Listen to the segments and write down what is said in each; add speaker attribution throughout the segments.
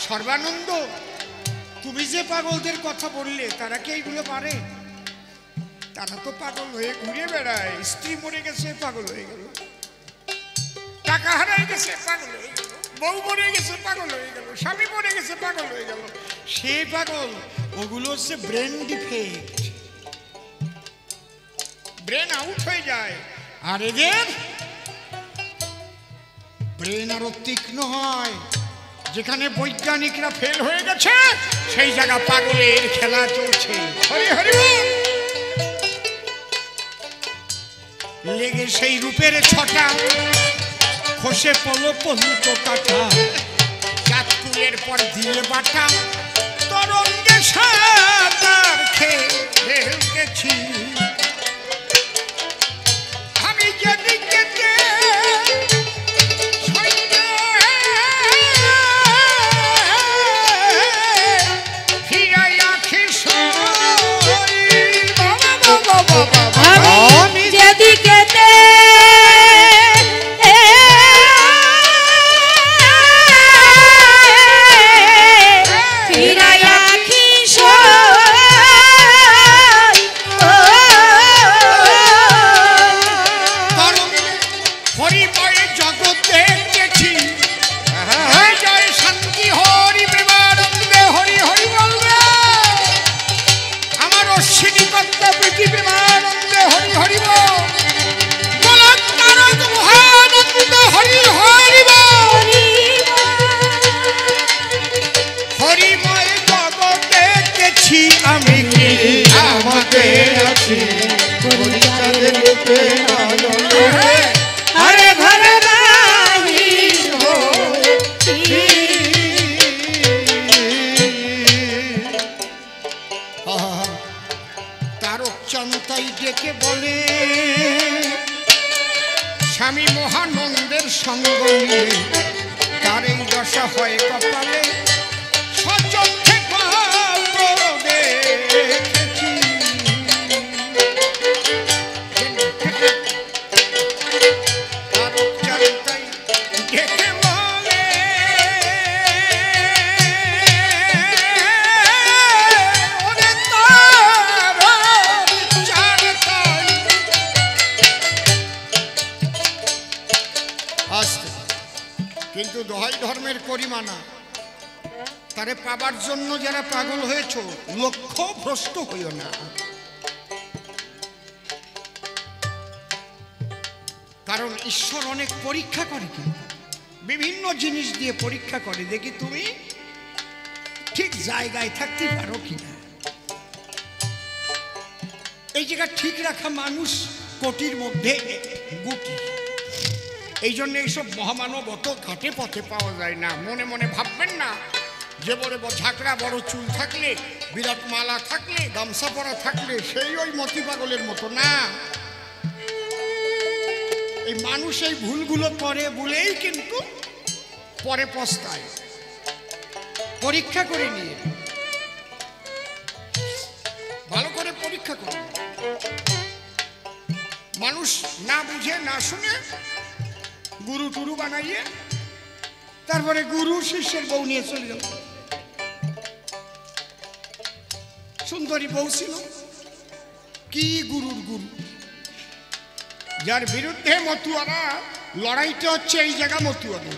Speaker 1: সর্বানন্দ, তুমি যে পাগলদের কথা বললে তারা কি এইগুলো পারে? তারা তো পাগল হয়ে ঘুরে বেড়ায়। স্ত্রী মরে গেছে, পাগল হয়ে গেল। টাকা হারাই গেছে, পাগল হয়ে গেল। বউ মরে গেছে, পাগল হয়ে গেল। স্বামী মরে গেছে, পাগল হয়ে গেল। সে পাগল। ওগুলো হচ্ছে ব্রেন ডিফেক্ট, ব্রেন আউট হয়ে যায়। আর এদের ব্রেন আরো তীক্ষ্ণ হয়। যেখানে বৈজ্ঞানিকরা ফেল হয়ে গেছে সেই জায়গা পাগলের খেলা চলছে। হরি হরি লেগে সেই রূপের ছটা, খসে পলো পন্ত কাটা, চাঁদকুলের পর দিয়ে বাটা, তরঙ্গে সাঁতার খেলতেছি আমি যেদিকে
Speaker 2: আমি যেদিকে হরে ঘরে
Speaker 1: তারক চন্তাই ডেকে বলে স্বামী মহানন্দের সঙ্গ নিয়ে তার এই দশা হয় কপালে সচক্ষে দেখেছি। তারক চন্তাই ডেকে বলে ওরে তারক চন্তাই। আসতে কিন্তু দোহাই ধর্মের করিমানা, তারে পাবার জন্য যারা পাগল হয়েছ লক্ষ্য ভ্রষ্ট হইও না। কারণ ঈশ্বর অনেক পরীক্ষা করে, কিন্তু বিভিন্ন জিনিস দিয়ে পরীক্ষা করে, দেখি তুমি ঠিক জায়গায় থাকতে পারো কিনা। এই জায়গা ঠিক রাখা মানুষ কোটির মধ্যে গুটি। এই জন্য এইসব মহামানব অত ঘাটে পথে পাওয়া যায় না। মনে মনে ভাববেন না যে বড় ঝাঁকড়া বড় চুল থাকলে, বিরাট মালা থাকলে, গামছা পরা থাকলে সেই ওই মতি পাগলের মতো না। এই মানুষ এই ভুলগুলো করে বলেই কিন্তু পরে পস্তায়। পরীক্ষা করে নিয়ে, ভালো করে পরীক্ষা করে। মানুষ না বুঝে না শুনে গুরু টুরু বানাইয়ে তারপরে গুরু শিষ্যের বউ নিয়ে চলে গেল। সুন্দরী বউ ছিল, কি গুরুর গুরু, যার বিরুদ্ধে মতুয়ারা লড়াইতে হচ্ছে। এই জায়গা মতুয়ারা।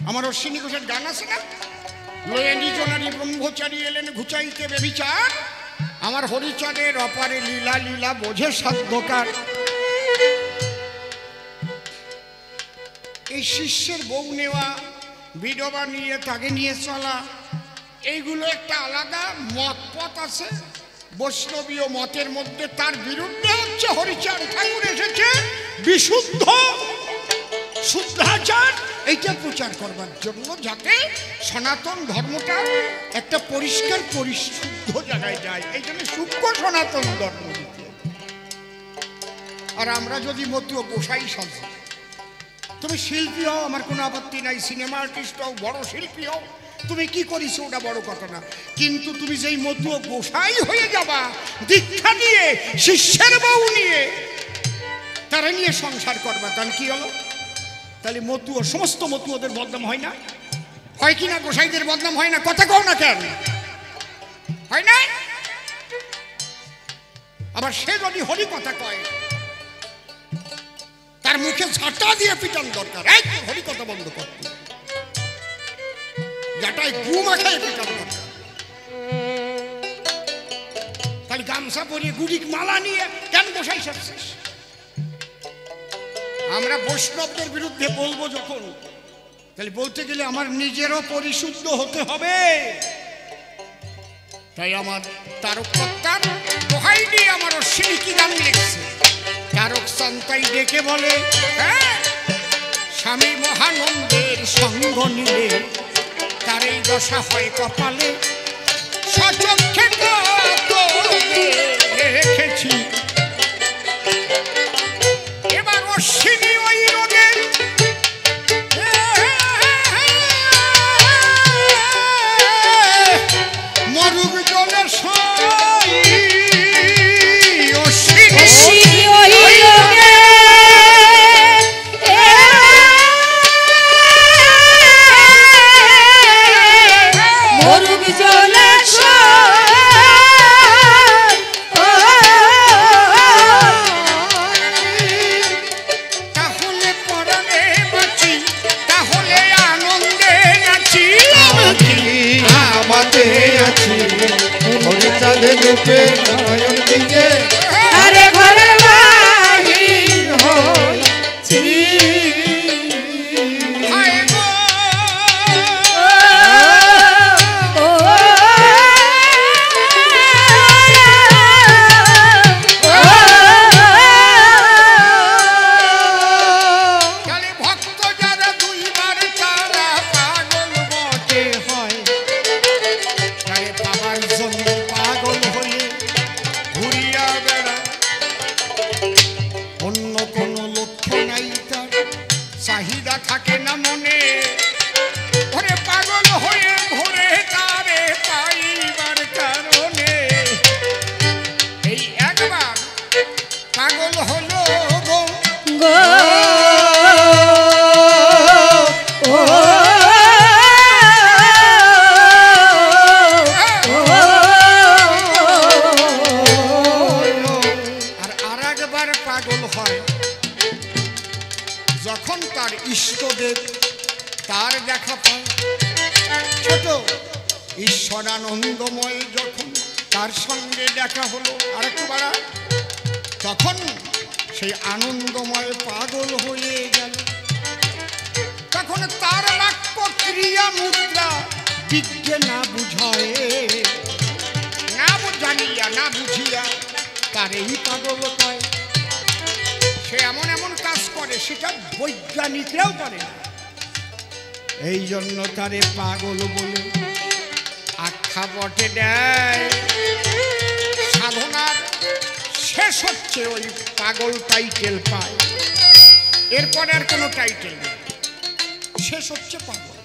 Speaker 1: আমার অশ্বিনী ঘোষের গান আছে না, লয়ে নিজ নারী ব্রহ্মচারী এলেন ঘুচাইতে বেবিচার, আমার হরিচাঁদের অপারে লীলা লীলা বোঝে সাধ্যকার। এই শিষ্যের বউ নেওয়া, বিধবা নিয়ে তাকে নিয়ে চলা, এইগুলো একটা আলাদা মত পথ আছে বৈষ্ণবীয় মতের মধ্যে। তার বিরুদ্ধে হচ্ছে হরিচাঁদ ঠাকুর এসেছে বিশুদ্ধ শুদ্ধাচার এইটা প্রচার করবার জন্য, যাতে সনাতন ধর্মটা একটা পরিষ্কার পরিশুদ্ধ জায়গায় যায়। এই জন্য সূক্ষ্ম সনাতন ধর্ম দিতে। আর আমরা যদি মতুয়া গোসাই সাজি, তুমি শিল্পী হও, আমার কোনো আপত্তি নাই, সিনেমা আর্টিস্ট হও, বড় শিল্পী হও, তুমি কি করিস ওটা বড় কথা না। কিন্তু তুমি যেই মতুয়া গোসাই হয়ে যাবা, দীক্ষা নিয়ে শিষ্যের বউ নিয়ে তারা নিয়ে সংসার করবা, তাহলে কি হলো? তাহলে মতুয়া, সমস্ত মতুয়াদের বদনাম হয় না? হয় কিনা গোসাইদের বদনাম হয় না? কথা কও না কেন? হয় না? আবার সে যদি হরি কথা কয় তার মুখে ঝাঁটা দিয়ে পিটান দরকার। এই হরি কথা বন্ধ কর, যাটাই গু মাখায় পিটান দরকার। তাহলে গামছা পরিয়ে গুড়িক মালা নিয়ে কেন গোসাই সাজছিস? আমরা বৈষ্ণবদের বিরুদ্ধে বলবো যখন, তাহলে বলতে গেলে আমার নিজেরও পরিশুদ্ধ হতে হবে। তাই আমার তারক কর্তার দোহাই দিয়ে আমার অশ্বিনী কি গান লিখছে, তারক সন্তাই ডেকে বলে, হ্যাঁ স্বামী মহানন্দের সঙ্গ নিলে তার এই দশা হয় কপালে, সচক্ষে দেখেছি। এবার অশ্বিনী ওই রোগে মরুক জলের সই,
Speaker 2: অশ্বিনী ওই রোগে মরুক জলের সই।
Speaker 1: তাহলে পরাণে বাঁচি, তাহলে আনন্দে নাচি,
Speaker 3: আমাতে আছি হরি চাঁদের রূপে নয়ন দিকে
Speaker 2: আরে ঘরের বাহির হচ্ছি।
Speaker 1: হায় গো
Speaker 2: ও
Speaker 1: তাহলে ভক্ত যারা দুইবার তারা পাগল বটে হয়, তারে বাবার জন্য পাগল হয়ে ঘুরিয়া বেড়া, অন্য কোনো লক্ষ্য নাই তার, চাহিদা থাকে না মনে, ওরে পাগল হয়ে ঘুরে তারে পাইবার কারণে। এই একবার পাগল হলো গো
Speaker 2: গো ও
Speaker 1: আর আরেকবার পাগল হয় যখন তার ইষ্টদেব তার দেখা পায়। ছোট ঈশ্বরানন্দময় যখন তার সঙ্গে দেখা হলো আরেকটু বাড়া, তখন সেই আনন্দময় পাগল হয়ে গেল। তখন তার বাক্য ক্রিয়া মুদ্রা বিজ্ঞে না বুঝায়, না জানিয়া না বুঝিয়া তারেই পাগল কয়। সে এমন এমন কাজ করে সেটা বৈজ্ঞানিকরাও পারে না, এই জন্য তারে পাগল বলে আখ্যা বটে দেয়। সাধনার শেষ হচ্ছে ওই পাগল টাইটেল পায়, এরপরে আর কোনো টাইটেল নেই, শেষ হচ্ছে পাগল।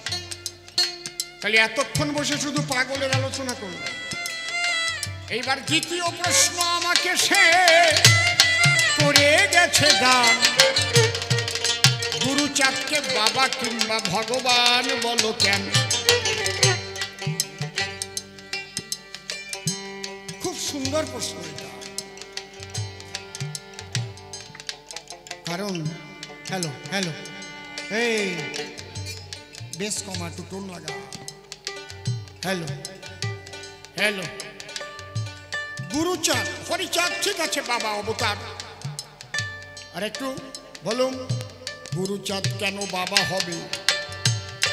Speaker 1: তাহলে এতক্ষণ বসে শুধু পাগলের আলোচনা করল। এইবার দ্বিতীয় প্রশ্ন আমাকে সে করে গেছে দান, গুরুচাঁদকে বাবা কিংবা ভগবান বলো কেন? খুব সুন্দর প্রশ্ন এটা, কারণ হ্যালো হ্যালো এই বেশ কমা একটু টোন লাগা, হ্যালো হ্যালো। গুরুচাঁদ হরিচাঁদ ঠিক আছে বাবা অবতার, আর একটু বলুন গুরুচাঁদ কেন বাবা হবে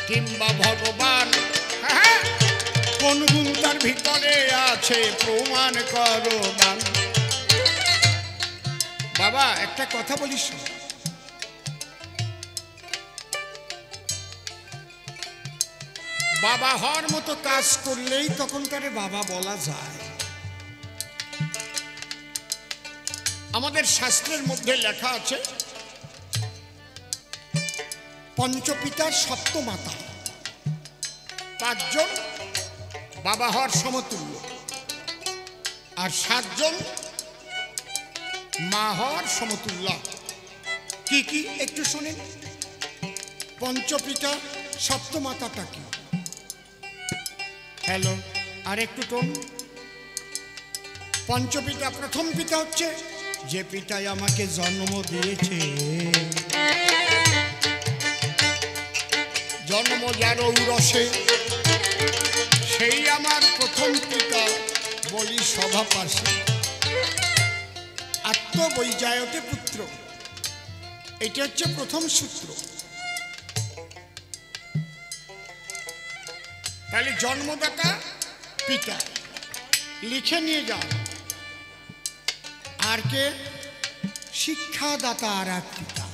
Speaker 1: কিংবা ভগবান? হ্যাঁ, কোন গুণ তার ভিতরে আছে প্রমাণ করো দান। বাবা একটা কথা বলিস, বাবা হওয়ার মতো কাজ করলেই তখন তারে বাবা বলা যায়। আমাদের শাস্ত্রের মধ্যে লেখা আছে পঞ্চপিতার সপ্তমাতা, পাঁচজন বাবা হওয়ার সমতুল্য, আর সাতজন মা হওয়ার সমতুল্য। কি কি একটু শুনেন। পঞ্চপিতা সপ্তমাতাটা কি? হ্যালো, আর একটু টোন। পঞ্চপিতা, প্রথম পিতা হচ্ছে যে পিতাই আমাকে জন্ম দিয়েছে, জন্ম যার ঔরসে, সেই আমার প্রথম পিতা বলি সভাপাশে। আত্মবৈজায়তে পুত্র, এটা হচ্ছে প্রথম সূত্র। তাহলে জন্মদাতা পিতা, লিখে নিয়ে যাও। আর কে? শিক্ষাদাতা আর এক পিতা।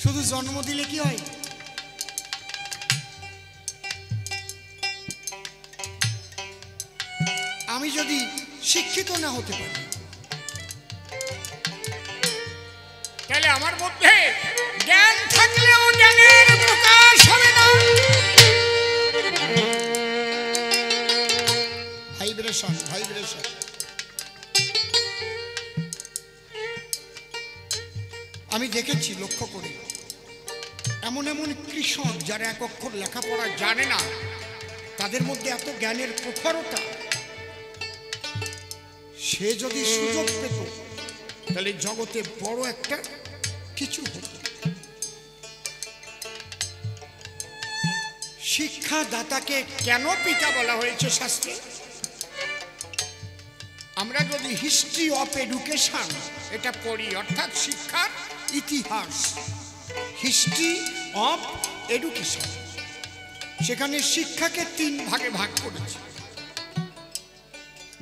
Speaker 1: শুধু জন্ম দিলে কি হয়? আমি যদি শিক্ষিত না হতে পারি, তাহলে আমার মধ্যে জ্ঞান থাকলেও জ্ঞানের প্রকাশ হবে না। Vibration, vibration. আমি দেখেছি, লক্ষ্য করি, এমন এমন কৃষক যারা এক অক্ষর লেখাপড়া জানে না, তাদের মধ্যে এত জ্ঞানের প্রখরতা। সে যদি সুযোগ পেত, তাহলে জগতে বড় একটা কিছু হতো। শিক্ষাদাতাকে কেন পিতা বলা হয়েছে শাস্ত্রে? আমরা যদি হিস্ট্রি অফ এডুকেশন এটা পড়ি, অর্থাৎ শিক্ষার ইতিহাস, হিস্ট্রি অফ এডুকেশন, সেখানে শিক্ষাকে 3 ভাগে ভাগ করেছে।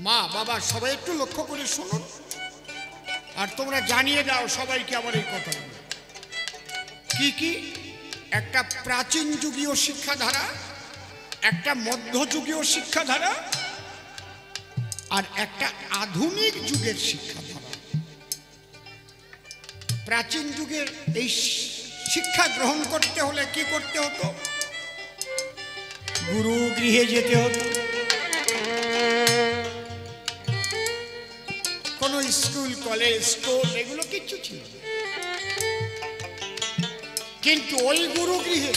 Speaker 1: মা বাবা সবাই একটু লক্ষ্য করে শুনুন, আর তোমরা জানিয়ে দাও সবাইকে আমার এই কথা। কি কি? একটা প্রাচীন যুগীয় শিক্ষাধারা, একটা মধ্যযুগীয় শিক্ষাধারা, আর একটা আধুনিক যুগের শিক্ষাধারা। প্রাচীন যুগের এই শিক্ষা গ্রহণ করতে হলে কি করতে হতো? গুরু গৃহে যেতে হতো। কোনো স্কুল, কলেজ, স্টোর এগুলো কিচ্ছু ছিল না। কিন্তু ওই গুরু গৃহে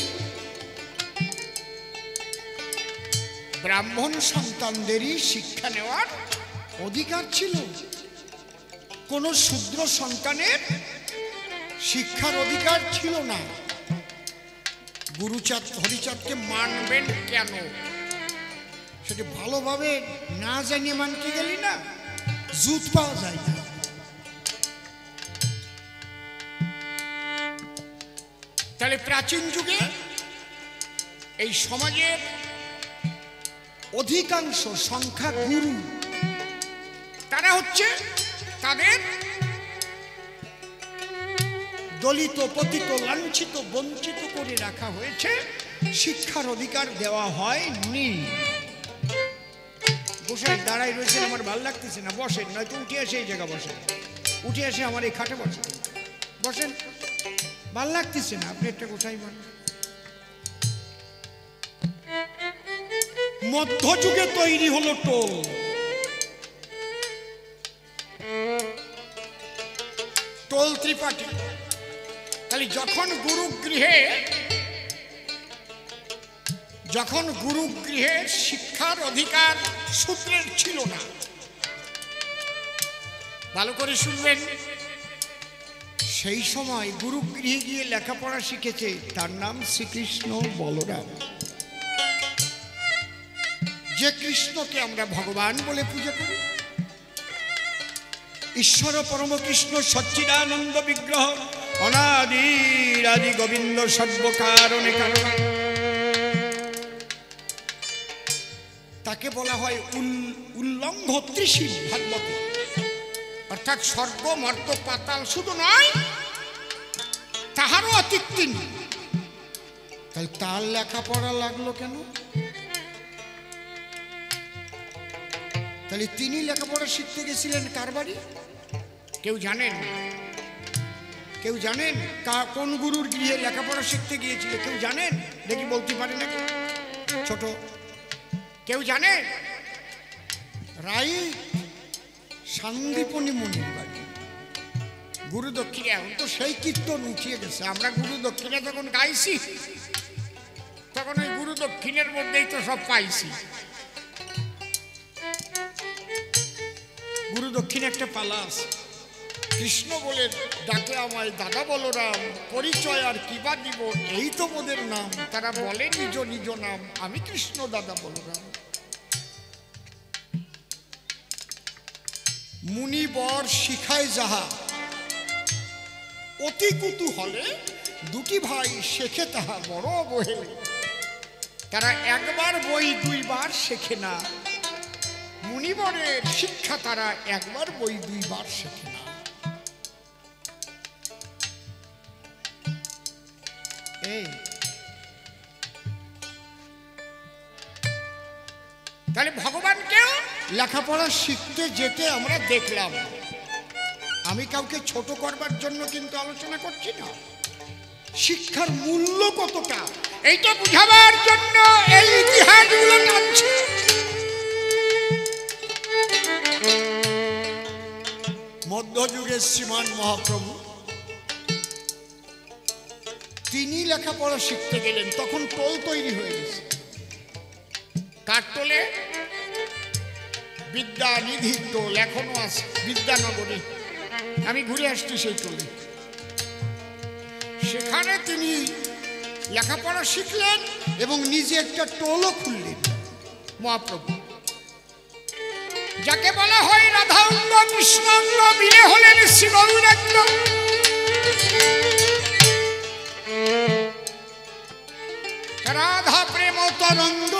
Speaker 1: ব্রাহ্মণ সন্তানদেরই শিক্ষা নেওয়ার অধিকার ছিল। কোন শূদ্র সন্তানের শিক্ষার অধিকার ছিল না। গুরুচাঁদ হরিচাঁদকে মানবেন কেন? সেটা ভালোভাবে না জানিয়ে মানতে গেলি না, জুত পাওয়া যায় না। তাহলে প্রাচীন যুগে এই সমাজের অধিকাংশ সংখ্যা গুরু, তারা হচ্ছে তাদের দলিত, পতিত, লাঞ্ছিত, বঞ্চিত করে রাখা হয়েছে, শিক্ষার অধিকার দেওয়া হয়নি। বসে দাঁড়াই রয়েছেন, আমার ভালো লাগতেছে না, বসেন, নয়তো উঠে এসে এই জায়গা বসেন, উঠে এসে আমার এই খাটে বসেন, বসেন, ভাল লাগতেছে না, আপনি একটা গোসাই মানুষ। মধ্যযুগে তৈরি হলো টোল। টোল ত্রিপাঠী। তাহলে যখন গুরুগৃহে শিক্ষার অধিকার সূত্রের ছিল না, ভালো করে শুনবেন, সেই সময় গুরুগৃহে গিয়ে লেখাপড়া শিখেছে, তার নাম শ্রীকৃষ্ণ বলরাম। যে কৃষ্ণকে আমরা ভগবান বলে পূজা করি, ঈশ্বর পরম কৃষ্ণ সচ্চিদানন্দ বিগ্রহ, অনাদির আদি গোবিন্দ সর্বকারণে কারণ, তাকে বলা হয় উল্লঙ্ঘ ত্রিশীল ভাগবতে। অর্থাৎ স্বর্গ, মর্ত, পাতাল শুধু নয়, তাহারও অতিক্তীন। তাই তার লেখাপড়া লাগলো কেন? তাহলে তিনি লেখাপড়া শিখতে গেছিলেন কার বাড়ি? কেউ জানেন? কেউ জানেন কোন গুরুর গৃহে লেখাপড়া শিখতে গিয়েছিল? কেউ জানেন? দেখি বলতে পারে না ছোট, কেউ জানে? রাই সন্দীপনী মুনির বাড়ি। গুরু দক্ষিণা, এখন তো সেই কীর্তন উঠিয়ে গেছে। আমরা গুরু দক্ষিণা যখন গাইছি, তখন তখন ওই গুরু দক্ষিণের মধ্যেই তো সব পাইছি। গুরু দক্ষিণে একটা পালা আছে, কৃষ্ণ বলে ডাকে আমায় দাদা বলরাম, পরিচয় আর কিবা দিব, এই তো মোদের নাম। তারা বলে নিজ নিজ নাম, আমি কৃষ্ণ দাদা বলরাম। মুনিবর শিখায় যাহা, অতি কুতূহলে দুটি ভাই শেখে তাহা বড় অবহেলে। তারা একবার বই দুইবার শেখে না, মুনিবরের শিক্ষা তারা একবার বই দুইবার শেখে না। এই তাহলে ভগবানকেও লেখাপড়া শিখতে যেতে আমরা দেখলাম। আমি কাউকে ছোট করবার জন্য কিন্তু আলোচনা করছি না, শিক্ষার মূল্য কতটা এইটা বুঝাবার জন্য এই ইতিহাসগুলো টানছি। মধ্যযুগের শ্রীমান মহাপ্রভু তিনি লেখাপড়া শিখতে গেলেন, তখন টোল তৈরি হয়ে গেছে। কার টোলে? বিদ্যানিধির টোল এখনো আছে বিদ্যানগরে। আমি ঘুরে আসছি সেই টোলে। সেখানে তিনি লেখাপড়া শিখলেন এবং নিজে একটা টোলও খুললেন মহাপ্রভু, যাকে বলা হয় রাধা অঙ্গ কৃষ্ণ অঙ্গ মিলে হলেন শ্রী গৌরাঙ্গ। রাধা প্রেম তরঙ্গ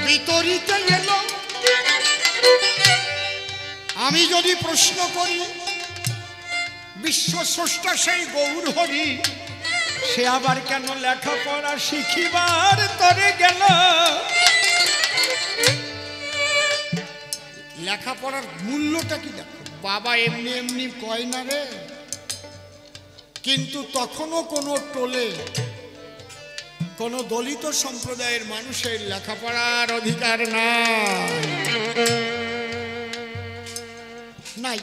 Speaker 1: বিতরিতে এলো। আমি যদি প্রশ্ন করি, বিশ্ব স্রষ্টা সেই গৌর হরি, সে আবার কেন লেখাপড়া শিখিবার তরে গেল? লেখাপড়ার মূল্যটা কি দেখো। বাবা এমনি এমনি কয় না রে, কিন্তু তখনও কোনো টোলে কোন দলিত সম্প্রদায়ের মানুষের লেখাপড়ার অধিকার নাই।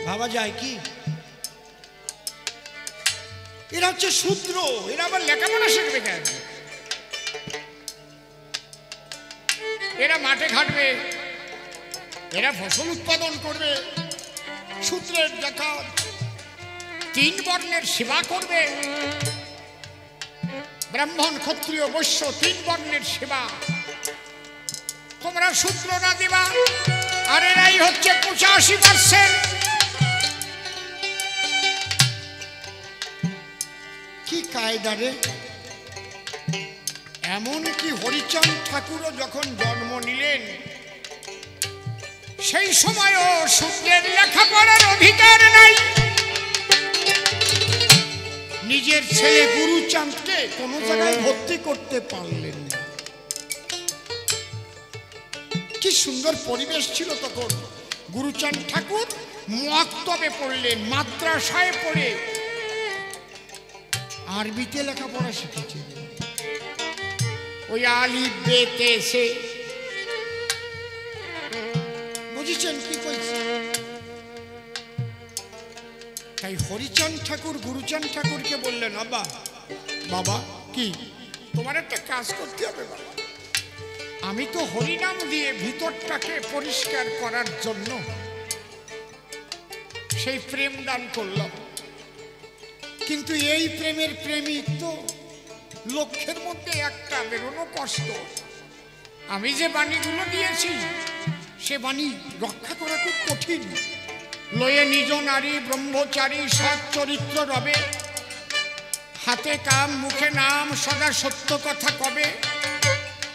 Speaker 1: ভাবা যায় কি, এরা হচ্ছে শূদ্র, এরা আবার লেখাপড়া শিখবে কেন? এরা মাঠে খাটবে, এরা ফসল উৎপাদন করবে, শূদ্রের দেখা তিন বর্ণের সেবা করবে, ব্রাহ্মণ ক্ষত্রিয় বৈশ্য তিন বর্ণের সেবা তোমরা শূদ্ররা দিবা। আর এরাই হচ্ছে 85%। কি কায়দা রে! এমনকি হরিচাঁদ ঠাকুরও যখন জন্ম নিলেন, সেই সময়ও শূদ্রের লেখাপড়ার অধিকার নাই। নিজের ছেলে গুরুচাঁদকে কোনো জায়গায় ভর্তি করতে পারলেন না। কি সুন্দর পরিবেশ ছিল তখন। গুরুচাঁদ ঠাকুর মক্তবে পড়লেন, মাদ্রাসায় পড়ে আরবিতে লেখাপড়া শিখেছে। ওই আলিফ বে তে সে, বুঝেছেন কি কইছে? তাই হরিচাঁদ ঠাকুর গুরুচাঁদ ঠাকুরকে বললেন, বাবা কি তোমার একটা কাজ করতে হবে বাবা। আমি তো হরিনাম দিয়ে ভিতরটাকে পরিষ্কার করার জন্য সেই প্রেম দান করলাম, কিন্তু এই প্রেমের প্রেমিক তো লক্ষের মধ্যে একটা বেরোনো কষ্ট। আমি যে বাণীগুলো দিয়েছি সে বাণী রক্ষা করা খুব কঠিন। লয়ে নিজ নারী ব্রহ্মচারী সৎ চরিত্র রবে, হাতে কাম মুখে নাম সদা সত্য কথা কবে,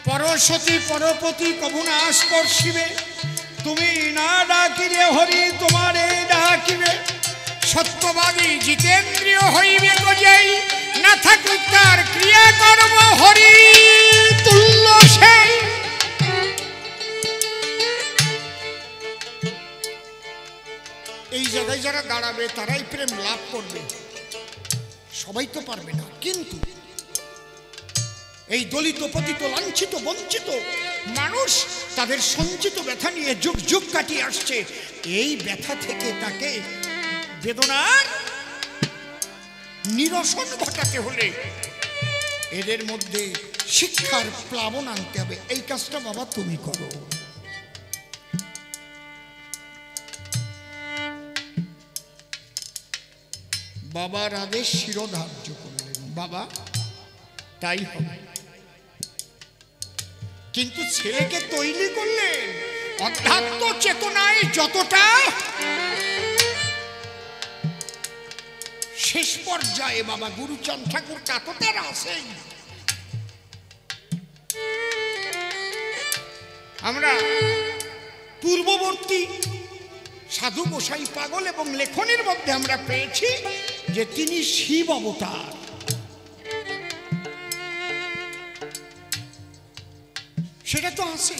Speaker 1: পরসতী পরপতি কবু না স্পর্শিবে, তুমি না ডাকিলে হরি তোমারে ডাকিবে, সত্যবাদী জিতেন্দ্রিয় হইবে গজাই, না থাকুক তার ক্রিয়াকর্ম হরি তুল্য সেই। এই জায়গায় যারা দাঁড়াবে তারাই প্রেম লাভ করবে, সবাই তো পারবে না। কিন্তু এই দলিত পতিত লাঞ্ছিত বঞ্চিত মানুষ তাদের সঞ্চিত ব্যথা নিয়ে যুগ যুগ কাটিয়ে আসছে। এই ব্যথা থেকে তাকে বেদনার নিরসন ঘটাতে হলে এদের মধ্যে শিক্ষার প্লাবন আনতে হবে। এই কাজটা বাবা তুমি করো। বাবার আদেশ শিরোধার্য করলেন, বাবা তাই হবে। কিন্তু ছেলেকে তৈরি করলেন অধ্যাত্ম চেতনায় যতটা, শেষ পর্যায়ে বাবা গুরুচাঁদ ঠাকুর ততটা আসেন। আমরা পূর্ববর্তী সাধু গোসাই পাগল এবং লেখনের মধ্যে আমরা পেয়েছি যে তিনি শিব অবতার। সেটা তো আছে,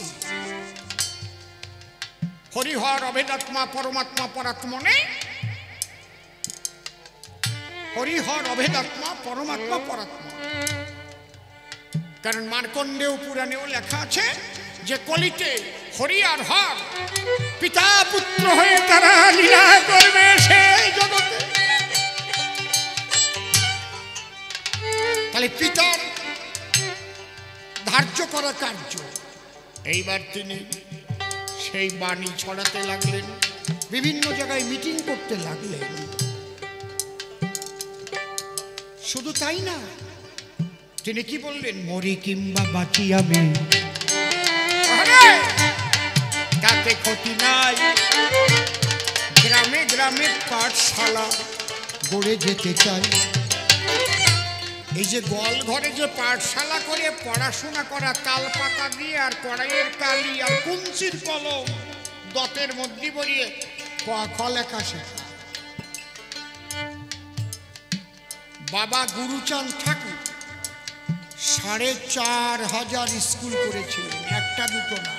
Speaker 1: হরিহর অভেদাত্মা পরমাত্মা পরাত্মনে, হরিহর অভেদাত্মা পরমাত্মা পরাত্মা। কারণ মার্কণ্ডেয় পুরাণেও লেখা আছে যে কলিতে হরি আর হর পিতা পুত্র হয়ে তারা লীলা করবে সেই জগতে। তাহলে পিতার ধার্য করা কার্য, এইবার তিনি সেই বাণী ছড়াতে লাগলেন, বিভিন্ন জায়গায় মিটিং করতে লাগলেন। শুধু তাই না, তিনি কি বললেন, মরি কিংবা বাঁচি আমি তাতে ক্ষতি নাই, গ্রামে গ্রামে পাঠশালা গড়ে যেতে চাই। এই যে গোয়াল ঘরে যে পাঠশালা করে পড়াশোনা করা, তাল পাতা দিয়ে আর কড়াইয়ের কালি আর কুঞ্চির কলম দতের মধ্যে বলিয়ে ক খ লেখা শেখা। বাবা গুরুচাঁদ ঠাকুর ৪,৫০০ স্কুল করেছিলেন, একটা দুটো না।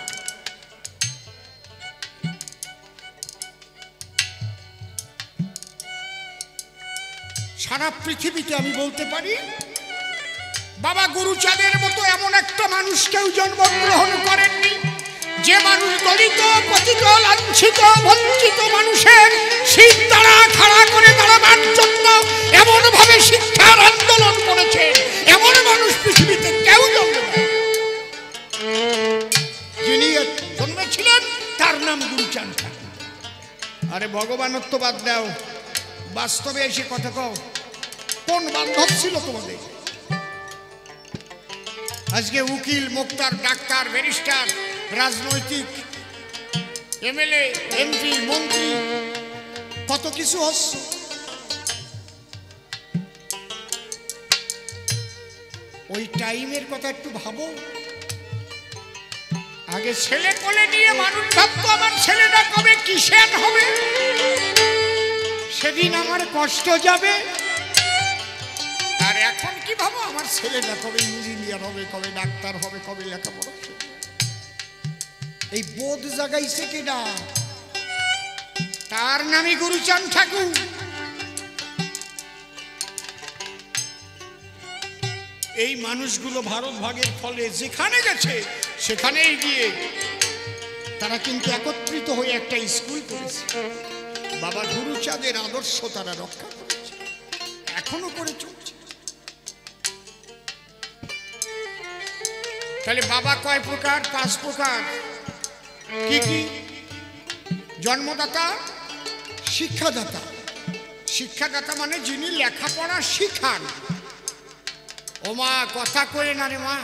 Speaker 1: সারা পৃথিবীতে আমি বলতে পারি বাবা গুরুচাঁদের মতো এমন একটা মানুষ কেউ জন্মগ্রহণ করেননি, যে মানুষ দলিত পতিত লাঞ্ছিত বঞ্চিত মানুষের শীত দ্বারা খাড়া করে দাঁড়াবার জন্য এমন ভাবে শিক্ষার আন্দোলন করেছেন, এমন মানুষ পৃথিবীতে কেউ জন্মেনি। যিনি জন্মেছিলেন তার নাম গুরুচাঁদ ঠাকুর। আরে ভগবানত্ব বাদ দাও, বাস্তবে এসে কথা কও, কোন বান্ধব ছিল তোমাদের? আজকে উকিল, মোক্তার, ডাক্তার, ব্যারিস্টার, রাজনৈতিক, এমএলএ, এমপি, মন্ত্রী, কত কিছু হচ্ছে। ওই টাইমের কথা একটু ভাবো। আগে ছেলে কোলে নিয়ে মানুষ ভাবতো আমার ছেলেটা কবে কিষাণ হবে, সেদিন আমার কষ্ট যাবে। আর এখন কি ভাবো, আমার ছেলেটা কবে ইঞ্জিনিয়ার হবে, কবে ডাক্তার হবে, কবে লেখাপড়া। এই বোধ জাগাইছে কিনা, তার নামই গুরুচাঁদ ঠাকুর। এই মানুষগুলো ভারত ভাগের ফলে যেখানে গেছে সেখানেই গিয়ে তারা কিন্তু একত্রিত হয়ে একটা স্কুল করেছে। বাবা গুরুচাঁদের আদর্শ তারা রক্ষা করেছে, এখনো করে চলছে। তাহলে বাবা কয় প্রকার? ৫ প্রকার। কি কি? জন্মদাতা, শিক্ষাদাতা। শিক্ষাদাতা মানে যিনি লেখাপড়া শিখান। ও মা কথা কয়ে না রে মা,